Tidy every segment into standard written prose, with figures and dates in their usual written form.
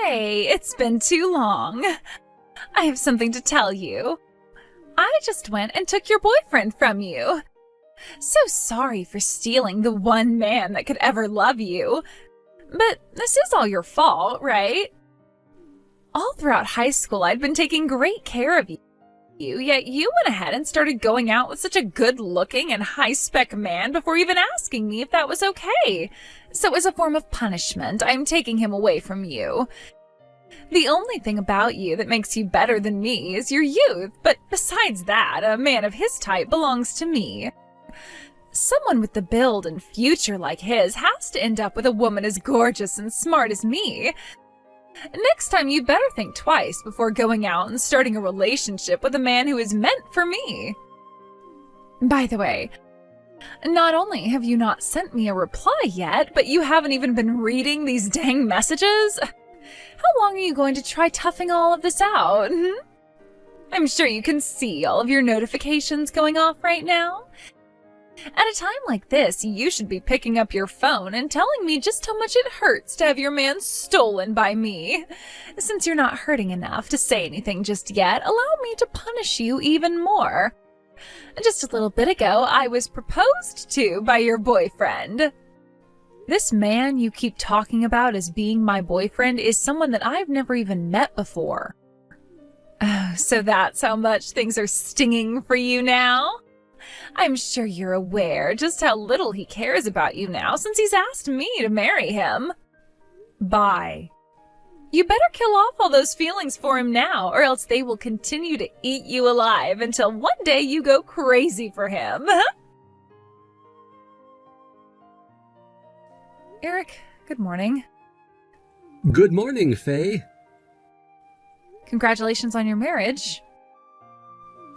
Hey, it's been too long. I have something to tell you. I just went and took your boyfriend from you. So sorry for stealing the one man that could ever love you. But this is all your fault, right? All throughout high school, I'd been taking great care of you, yet you went ahead and started going out with such a good-looking and high-spec man before even asking me if that was okay. So as a form of punishment, I'm taking him away from you. The only thing about you that makes you better than me is your youth, but besides that, a man of his type belongs to me. Someone with the build and future like his has to end up with a woman as gorgeous and smart as me. Next time, you better think twice before going out and starting a relationship with a man who is meant for me. By the way, not only have you not sent me a reply yet, but you haven't even been reading these dang messages. How long are you going to try toughing all of this out? I'm sure you can see all of your notifications going off right now. At a time like this, you should be picking up your phone and telling me just how much it hurts to have your man stolen by me. Since you're not hurting enough to say anything just yet, allow me to punish you even more. Just a little bit ago, I was proposed to by your boyfriend. This man you keep talking about as being my boyfriend is someone that I've never even met before. Oh, so that's how much things are stinging for you now? I'm sure you're aware just how little he cares about you now since he's asked me to marry him. Bye. You better kill off all those feelings for him now, or else they will continue to eat you alive until one day you go crazy for him. Eric, good morning. Good morning, Faye. Congratulations on your marriage.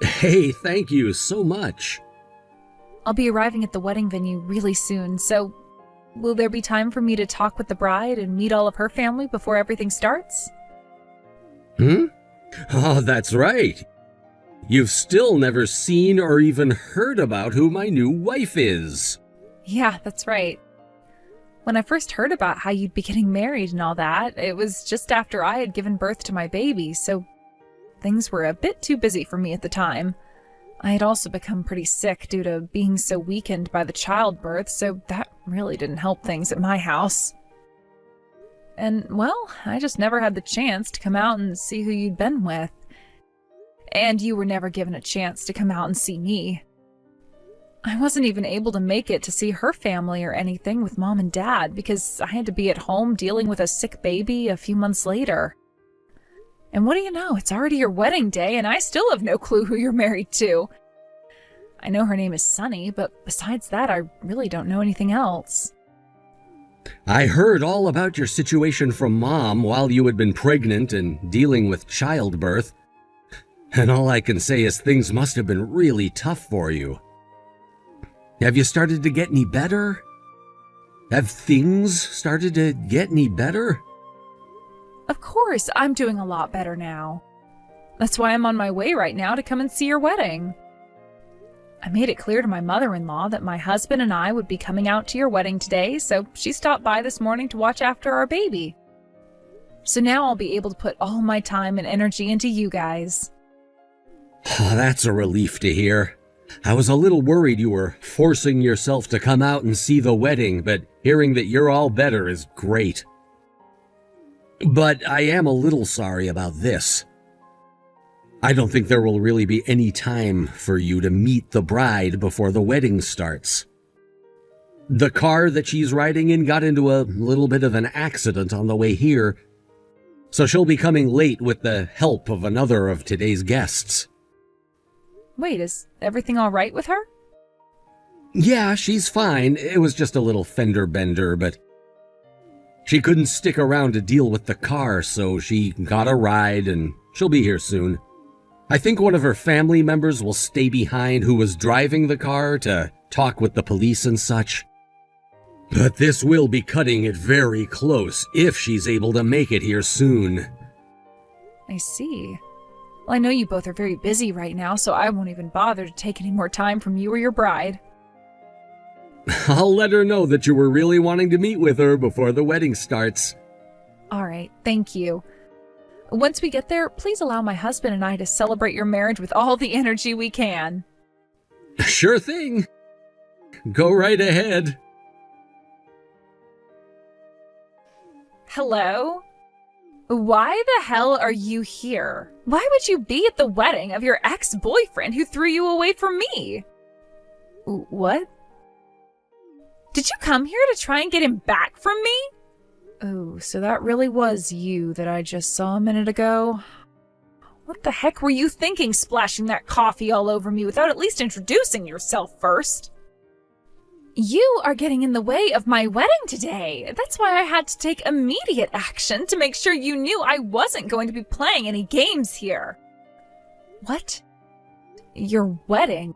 Hey, thank you so much. I'll be arriving at the wedding venue really soon, so will there be time for me to talk with the bride and meet all of her family before everything starts? Oh, that's right. You've still never seen or even heard about who my new wife is. Yeah, that's right. When I first heard about how you'd be getting married and all that, it was just after I had given birth to my baby, so things were a bit too busy for me at the time. I had also become pretty sick due to being so weakened by the childbirth, so that really didn't help things at my house. And, well, I just never had the chance to come out and see who you'd been with. And you were never given a chance to come out and see me. I wasn't even able to make it to see her family or anything with Mom and Dad because I had to be at home dealing with a sick baby a few months later. And what do you know, it's already your wedding day and I still have no clue who you're married to. I know her name is Sunny, but besides that, I really don't know anything else. I heard all about your situation from Mom while you had been pregnant and dealing with childbirth. And all I can say is things must have been really tough for you. Have you started to get any better? Have things started to get any better? Of course, I'm doing a lot better now. That's why I'm on my way right now to come and see your wedding. I made it clear to my mother-in-law that my husband and I would be coming out to your wedding today, so she stopped by this morning to watch after our baby. So now I'll be able to put all my time and energy into you guys. That's a relief to hear. I was a little worried you were forcing yourself to come out and see the wedding, but hearing that you're all better is great. But I am a little sorry about this. I don't think there will really be any time for you to meet the bride before the wedding starts. The car that she's riding in got into a little bit of an accident on the way here, so she'll be coming late with the help of another of today's guests. Wait, is everything all right with her? Yeah, she's fine. It was just a little fender bender, but she couldn't stick around to deal with the car, so she got a ride and she'll be here soon. I think one of her family members will stay behind who was driving the car to talk with the police and such. But this will be cutting it very close if she's able to make it here soon. I see. Well, I know you both are very busy right now, so I won't even bother to take any more time from you or your bride. I'll let her know that you were really wanting to meet with her before the wedding starts. All right, thank you. Once we get there, please allow my husband and I to celebrate your marriage with all the energy we can. Sure thing. Go right ahead. Hello? Why the hell are you here? Why would you be at the wedding of your ex-boyfriend who threw you away from me? What? Did you come here to try and get him back from me? Oh, so that really was you that I just saw a minute ago? What the heck were you thinking splashing that coffee all over me without at least introducing yourself first? You are getting in the way of my wedding today. That's why I had to take immediate action to make sure you knew I wasn't going to be playing any games here. What? Your wedding?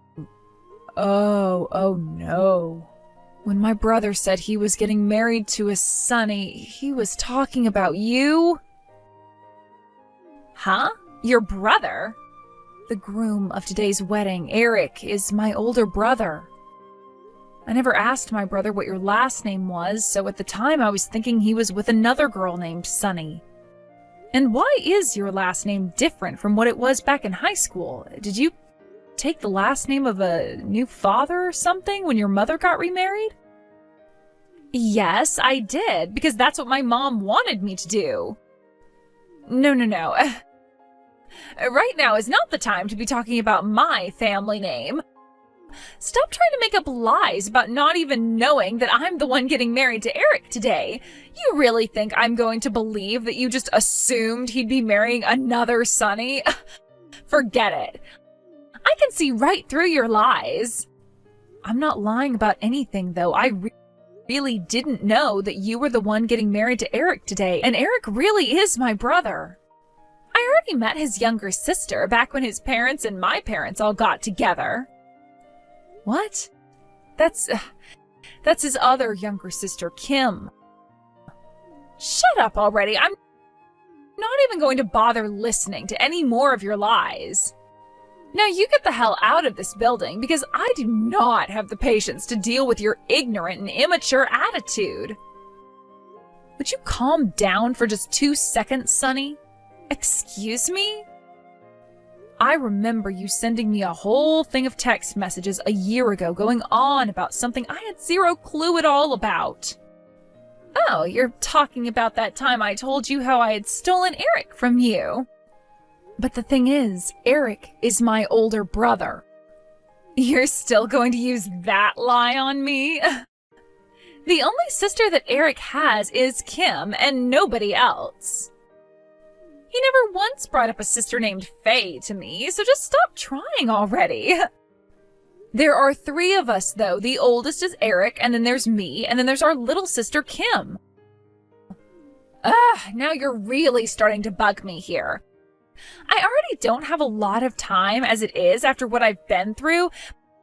Oh no. When my brother said he was getting married to his Sonny, he was talking about you? Huh? Your brother? The groom of today's wedding, Eric, is my older brother. I never asked my brother what your last name was, so at the time I was thinking he was with another girl named Sunny. And why is your last name different from what it was back in high school? Did you take the last name of a new father or something when your mother got remarried? Yes, I did, because that's what my mom wanted me to do. No. Right now is not the time to be talking about my family name. Stop trying to make up lies about not even knowing that I'm the one getting married to Eric today. You really think I'm going to believe that you just assumed he'd be marrying another Sonny? Forget it. I can see right through your lies. I'm not lying about anything, though. I really didn't know that you were the one getting married to Eric today, and Eric really is my brother. I already met his younger sister back when his parents and my parents all got together. What? That's his other younger sister, Kim. Shut up already. I'm not even going to bother listening to any more of your lies. Now you get the hell out of this building because I do not have the patience to deal with your ignorant and immature attitude. Would you calm down for just 2 seconds, Sonny? Excuse me? I remember you sending me a whole thing of text messages a year ago going on about something I had zero clue at all about. Oh, you're talking about that time I told you how I had stolen Eric from you. But the thing is, Eric is my older brother. You're still going to use that lie on me? The only sister that Eric has is Kim and nobody else. He never once brought up a sister named Faye to me, so just stop trying already. There are 3 of us, though. The oldest is Eric, and then there's me, and then there's our little sister, Kim. Now you're really starting to bug me here. I already don't have a lot of time as it is after what I've been through,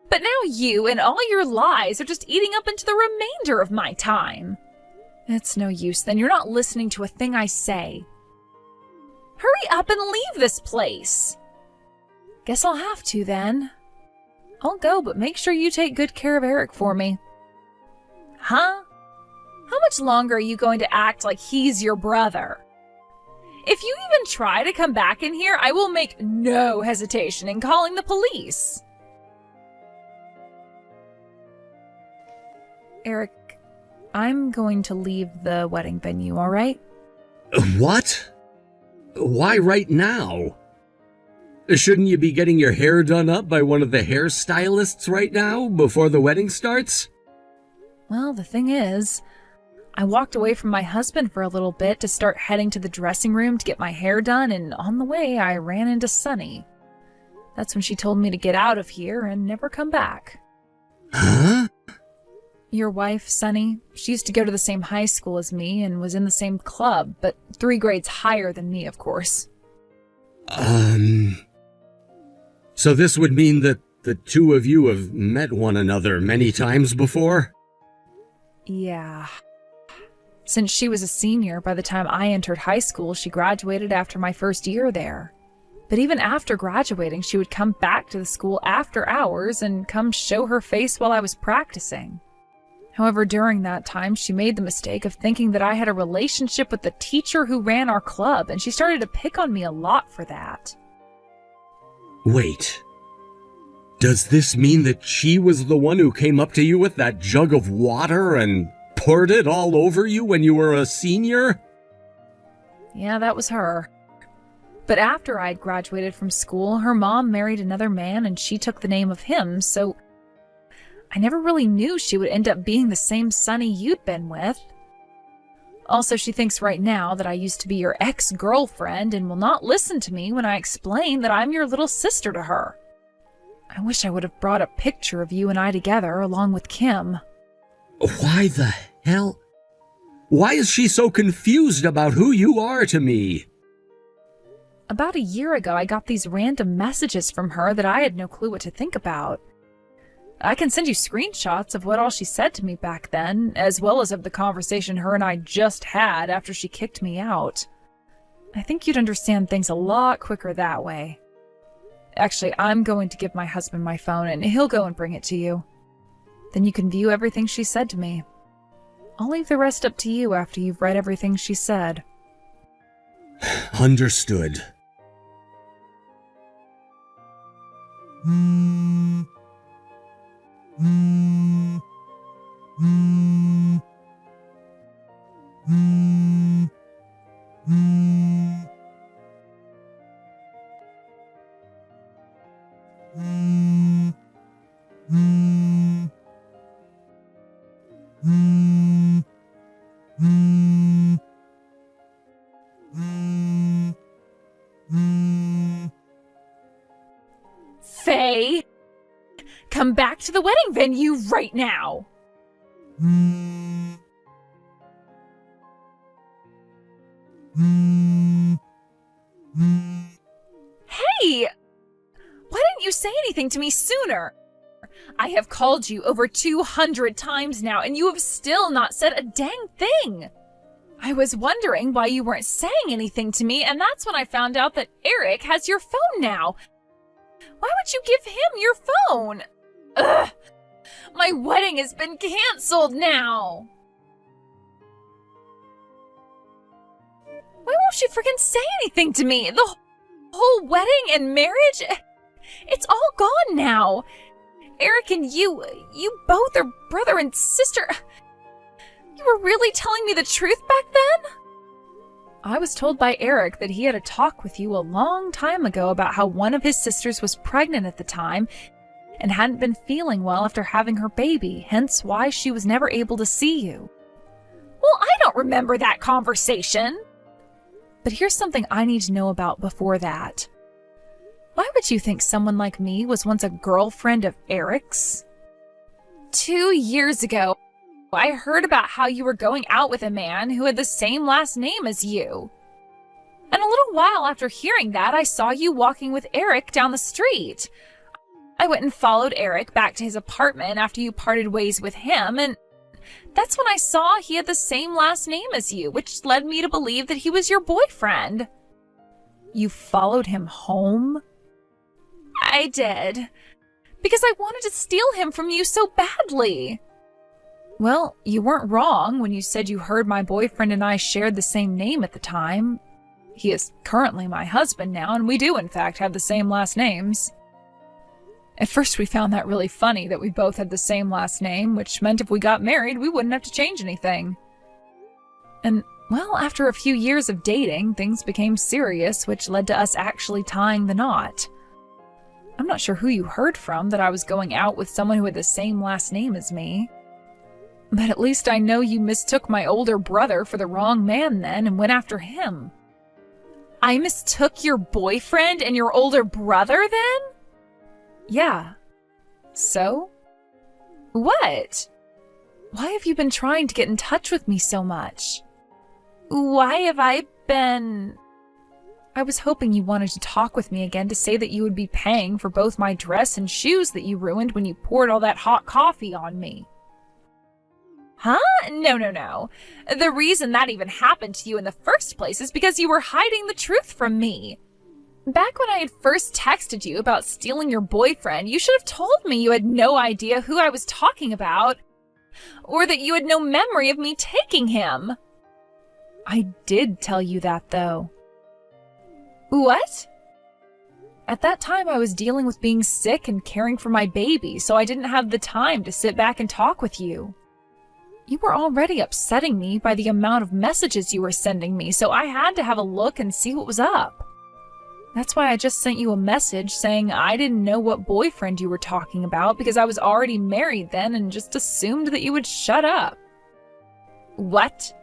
but now you and all your lies are just eating up into the remainder of my time. It's no use, then. You're not listening to a thing I say. Hurry up and leave this place. Guess I'll have to then. I'll go, but make sure you take good care of Eric for me. Huh? How much longer are you going to act like he's your brother? If you even try to come back in here, I will make no hesitation in calling the police. Eric, I'm going to leave the wedding venue, all right? What? Why right now? Shouldn't you be getting your hair done up by one of the hairstylists right now, before the wedding starts? Well, the thing is, I walked away from my husband for a little bit to start heading to the dressing room to get my hair done, and on the way I ran into Sunny. That's when she told me to get out of here and never come back. Huh? Your wife, Sunny, she used to go to the same high school as me and was in the same club, but 3 grades higher than me, of course. So this would mean that the 2 of you have met one another many times before? Yeah. Since she was a senior by the time I entered high school, she graduated after my first year there. But even after graduating, she would come back to the school after hours and come show her face while I was practicing. However, during that time, she made the mistake of thinking that I had a relationship with the teacher who ran our club, and she started to pick on me a lot for that. Wait. Does this mean that she was the one who came up to you with that jug of water and poured it all over you when you were a senior? Yeah, that was her. But after I'd graduated from school, her mom married another man and she took the name of him, so I never really knew she would end up being the same Sonny you'd been with. Also, she thinks right now that I used to be your ex-girlfriend and will not listen to me when I explain that I'm your little sister to her. I wish I would have brought a picture of you and I together along with Kim. Why the hell? Why is she so confused about who you are to me? About a year ago, I got these random messages from her that I had no clue what to think about. I can send you screenshots of what all she said to me back then, as well as of the conversation her and I just had after she kicked me out. I think you'd understand things a lot quicker that way. Actually, I'm going to give my husband my phone and he'll go and bring it to you. Then you can view everything she said to me. I'll leave the rest up to you after you've read everything she said. Understood. Faye! Come back to the wedding venue right now! Hey! Why didn't you say anything to me sooner? I have called you over 200 times now, and you have still not said a dang thing. I was wondering why you weren't saying anything to me, and that's when I found out that Eric has your phone now. Why would you give him your phone? Ugh! My wedding has been canceled now! Why won't you freaking say anything to me? The whole wedding and marriage? It's all gone now. Eric and you both are brother and sister. You were really telling me the truth back then? I was told by Eric that he had a talk with you a long time ago about how one of his sisters was pregnant at the time and hadn't been feeling well after having her baby, hence why she was never able to see you. Well, I don't remember that conversation. But here's something I need to know about before that. Why would you think someone like me was once a girlfriend of Eric's? 2 years ago, I heard about how you were going out with a man who had the same last name as you. And a little while after hearing that, I saw you walking with Eric down the street. I went and followed Eric back to his apartment after you parted ways with him, and that's when I saw he had the same last name as you, which led me to believe that he was your boyfriend. You followed him home? I did, because I wanted to steal him from you so badly. Well, you weren't wrong when you said you heard my boyfriend and I shared the same name at the time. He is currently my husband now, and we do in fact have the same last names. At first we found that really funny that we both had the same last name, which meant if we got married, we wouldn't have to change anything. And, well, after a few years of dating, things became serious, which led to us actually tying the knot. I'm not sure who you heard from that I was going out with someone who had the same last name as me. But at least I know you mistook my older brother for the wrong man then and went after him. I mistook your boyfriend and your older brother then? Yeah. So? What? Why have you been trying to get in touch with me so much? Why have I been... I was hoping you wanted to talk with me again to say that you would be paying for both my dress and shoes that you ruined when you poured all that hot coffee on me. Huh? No. The reason that even happened to you in the first place is because you were hiding the truth from me. Back when I had first texted you about stealing your boyfriend, you should have told me you had no idea who I was talking about. or that you had no memory of me taking him. I did tell you that, though. What? At that time, I was dealing with being sick and caring for my baby, so I didn't have the time to sit back and talk with you. You were already upsetting me by the amount of messages you were sending me, so I had to have a look and see what was up. That's why I just sent you a message saying I didn't know what boyfriend you were talking about because I was already married then and just assumed that you would shut up. What?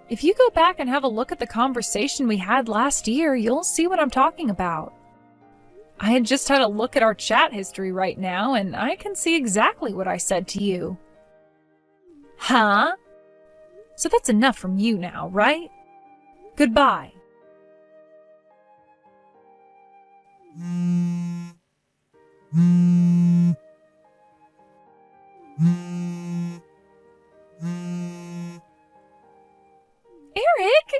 If you go back and have a look at the conversation we had last year, you'll see what I'm talking about. I had just had a look at our chat history right now, and I can see exactly what I said to you. Huh? So that's enough from you now, right? Goodbye. Eric?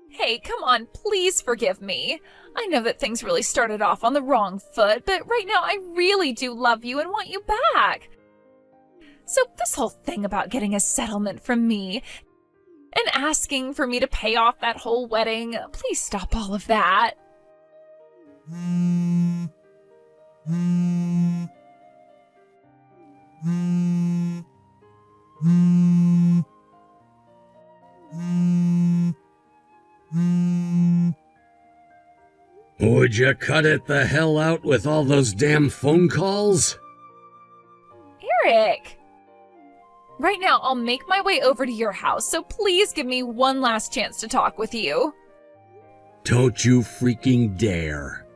Hey, come on, please forgive me. I know that things really started off on the wrong foot, but right now I really do love you and want you back. So this whole thing about getting a settlement from me and asking for me to pay off that whole wedding, please stop all of that. Would you cut it the hell out with all those damn phone calls? Eric! Right now, I'll make my way over to your house, so please give me one last chance to talk with you. Don't you freaking dare.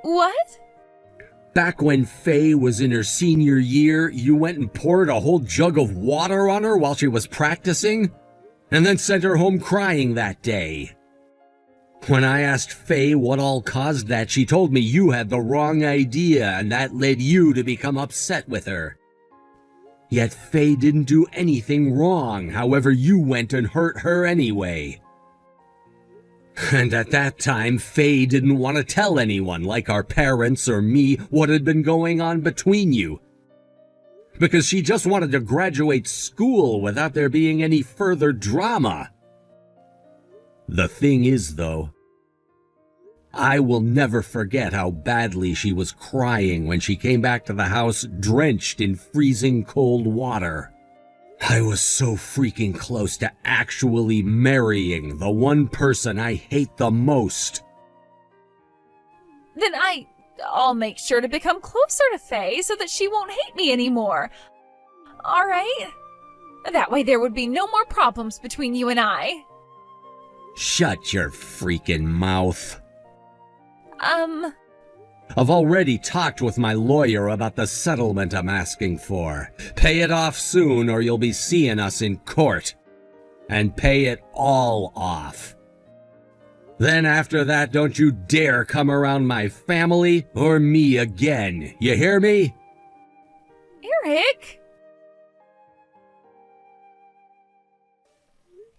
What? Back when Faye was in her senior year, you went and poured a whole jug of water on her while she was practicing, and then sent her home crying that day. When I asked Faye what all caused that, she told me you had the wrong idea, and that led you to become upset with her. Yet Faye didn't do anything wrong, however you went and hurt her anyway. And at that time, Faye didn't want to tell anyone, like our parents or me, what had been going on between you. Because she just wanted to graduate school without there being any further drama. The thing is, though, I will never forget how badly she was crying when she came back to the house drenched in freezing cold water. I was so freaking close to actually marrying the one person I hate the most. Then I'll make sure to become closer to Faye so that she won't hate me anymore. All right? That way there would be no more problems between you and I. Shut your freaking mouth. I've already talked with my lawyer about the settlement I'm asking for. Pay it off soon or you'll be seeing us in court. And pay it all off. Then after that, don't you dare come around my family or me again. You hear me? Eric?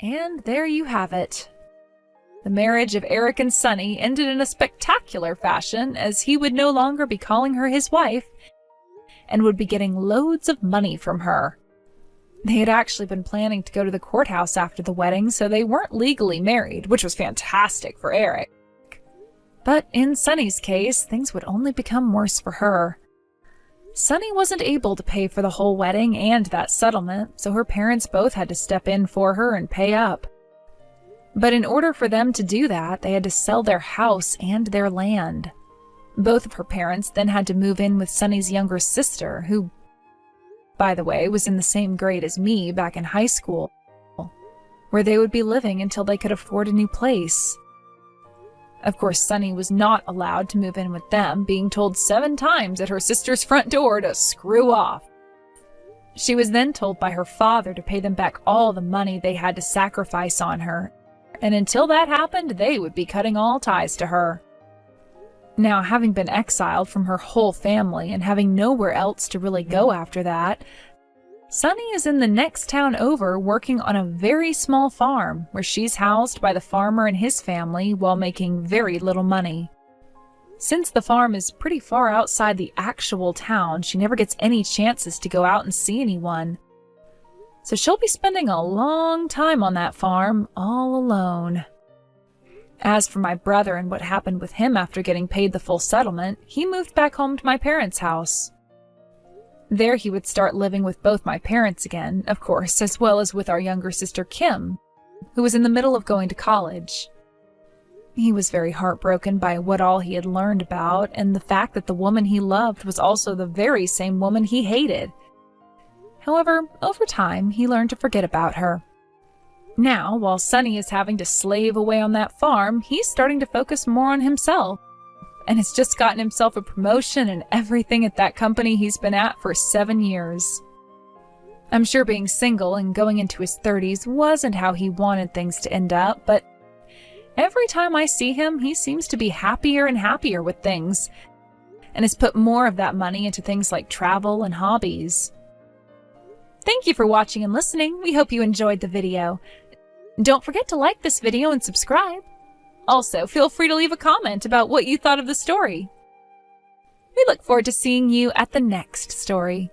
And there you have it. The marriage of Eric and Sunny ended in a spectacular fashion, as he would no longer be calling her his wife and would be getting loads of money from her. They had actually been planning to go to the courthouse after the wedding, so they weren't legally married, which was fantastic for Eric. But in Sunny's case, things would only become worse for her. Sunny wasn't able to pay for the whole wedding and that settlement, so her parents both had to step in for her and pay up. But in order for them to do that, they had to sell their house and their land. Both of her parents then had to move in with Sunny's younger sister, who, by the way, was in the same grade as me back in high school, where they would be living until they could afford a new place. Of course, Sunny was not allowed to move in with them, being told 7 times at her sister's front door to screw off. She was then told by her father to pay them back all the money they had to sacrifice on her, and until that happened, they would be cutting all ties to her. Now, having been exiled from her whole family and having nowhere else to really go after that, Sunny is in the next town over working on a very small farm where she's housed by the farmer and his family while making very little money. Since the farm is pretty far outside the actual town, she never gets any chances to go out and see anyone. So she'll be spending a long time on that farm, all alone. As for my brother and what happened with him after getting paid the full settlement, he moved back home to my parents' house. There he would start living with both my parents again, of course, as well as with our younger sister Kim, who was in the middle of going to college. He was very heartbroken by what all he had learned about, and the fact that the woman he loved was also the very same woman he hated. However, over time, he learned to forget about her. Now, while Sonny is having to slave away on that farm, he's starting to focus more on himself, and has just gotten himself a promotion and everything at that company he's been at for 7 years. I'm sure being single and going into his 30s wasn't how he wanted things to end up, but every time I see him, he seems to be happier and happier with things, and has put more of that money into things like travel and hobbies. Thank you for watching and listening. We hope you enjoyed the video. Don't forget to like this video and subscribe. Also, feel free to leave a comment about what you thought of the story. We look forward to seeing you at the next story.